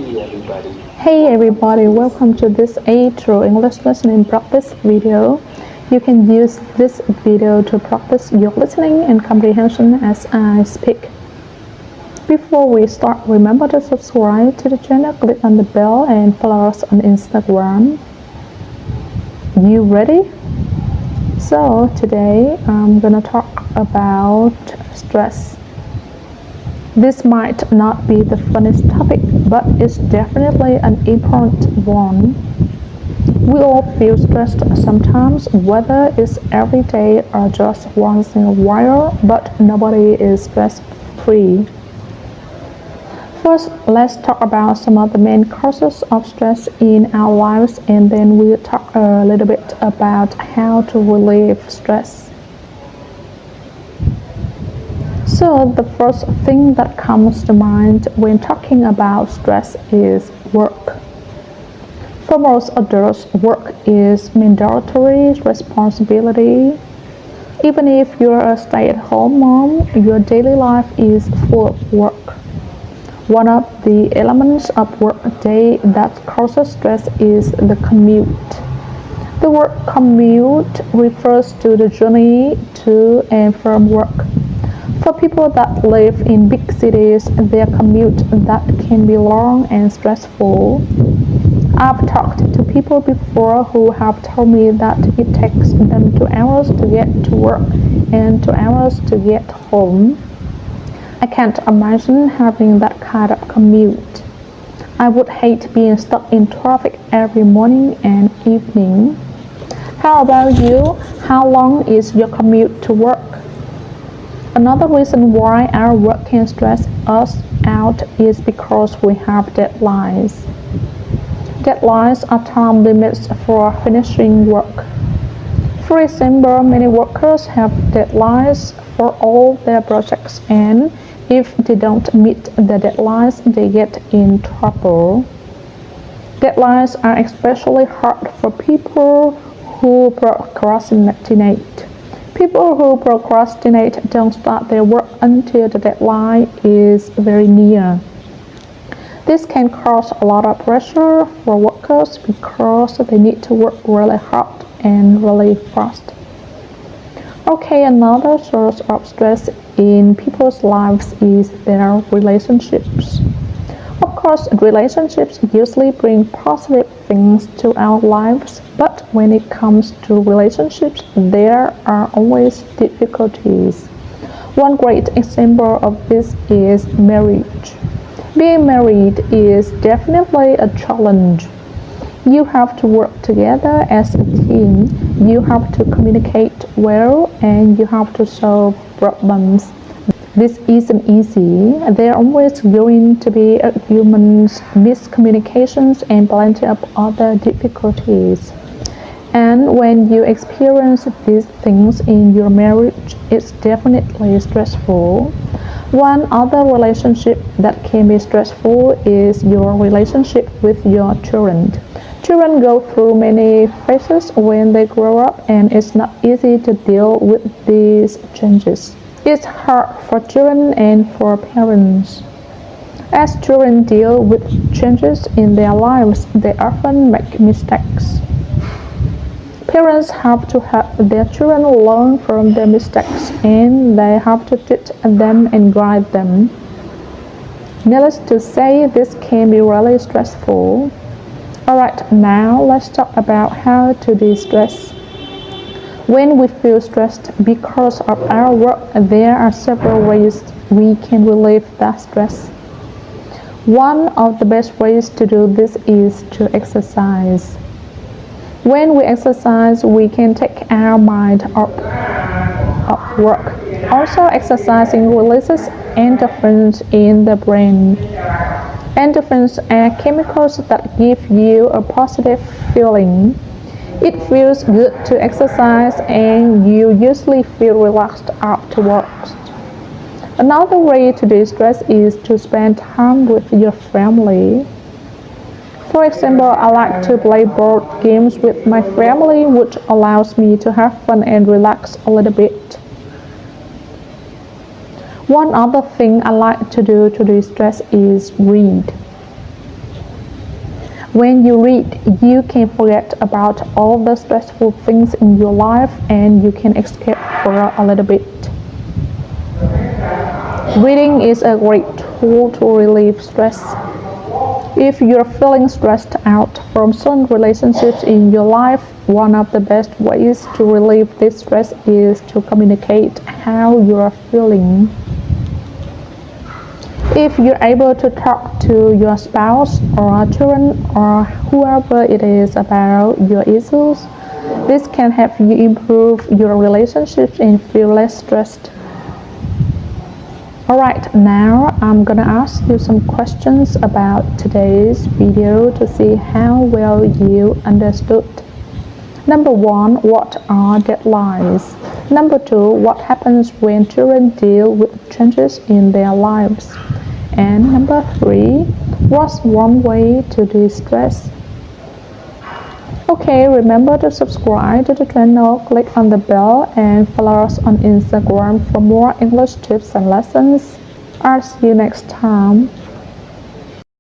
Hey everybody, welcome to this A-True English Listening Practice video. You can use this video to practice your listening and comprehension as I speak. Before we start, remember to subscribe to the channel, click on the bell and follow us on Instagram. You ready? So today I'm gonna talk about stress. This might not be the funniest topic, but it's definitely an important one. We all feel stressed sometimes, whether it's every day or just once in a while, but nobody is stress-free. First, let's talk about some of the main causes of stress in our lives, and then we'll talk a little bit about how to relieve stress. So the first thing that comes to mind when talking about stress is work. For most adults, work is mandatory responsibility. Even if you're a stay-at-home mom, your daily life is full of work. One of the elements of work day that causes stress is the commute. The word commute refers to the journey to and from work. For people that live in big cities, their commute that can be long and stressful. I've talked to people before who have told me that it takes them 2 hours to get to work and 2 hours to get home. I can't imagine having that kind of commute. I would hate being stuck in traffic every morning and evening. How about you? How long is your commute to work? Another reason why our work can stress us out is because we have deadlines. Deadlines are time limits for finishing work. For example, many workers have deadlines for all their projects, and if they don't meet the deadlines, they get in trouble. Deadlines are especially hard for people who procrastinate. People who procrastinate don't start their work until the deadline is very near. This can cause a lot of pressure for workers because they need to work really hard and really fast. Okay, another source of stress in people's lives is their relationships. Of course, relationships usually bring positive things to our lives, but when it comes to relationships, there are always difficulties. One great example of this is marriage. Being married is definitely a challenge. You have to work together as a team, you have to communicate well, and you have to solve problems. This isn't easy. There are always going to be arguments, miscommunications, and plenty of other difficulties. And when you experience these things in your marriage, it's definitely stressful. One other relationship that can be stressful is your relationship with your children. Children go through many phases when they grow up, and it's not easy to deal with these changes. It's hard for children and for parents. As children deal with changes in their lives, they often make mistakes. Parents have to help their children learn from their mistakes, and they have to teach them and guide them. Needless to say, this can be really stressful. Alright, now let's talk about how to de-stress. When we feel stressed because of our work, there are several ways we can relieve that stress. One of the best ways to do this is to exercise. When we exercise, we can take our mind off work. Also, exercising releases endorphins in the brain. Endorphins are chemicals that give you a positive feeling. It feels good to exercise, and you usually feel relaxed afterwards. Another way to de-stress is to spend time with your family. For example, I like to play board games with my family, which allows me to have fun and relax a little bit. One other thing I like to do to de-stress is read. When you read, you can forget about all the stressful things in your life and you can escape for a little bit. Reading is a great tool to relieve stress. If you're feeling stressed out from certain relationships in your life, one of the best ways to relieve this stress is to communicate how you are feeling. If you're able to talk to your spouse or children or whoever it is about your issues, this can help you improve your relationships and feel less stressed. Alright, now I'm gonna ask you some questions about today's video to see how well you understood. Number 1, what are deadlines? Number 2, what happens when children deal with changes in their lives? And number 3, what's one way to de-stress? Okay, remember to subscribe to the channel, click on the bell and follow us on Instagram for more English tips and lessons. I'll see you next time.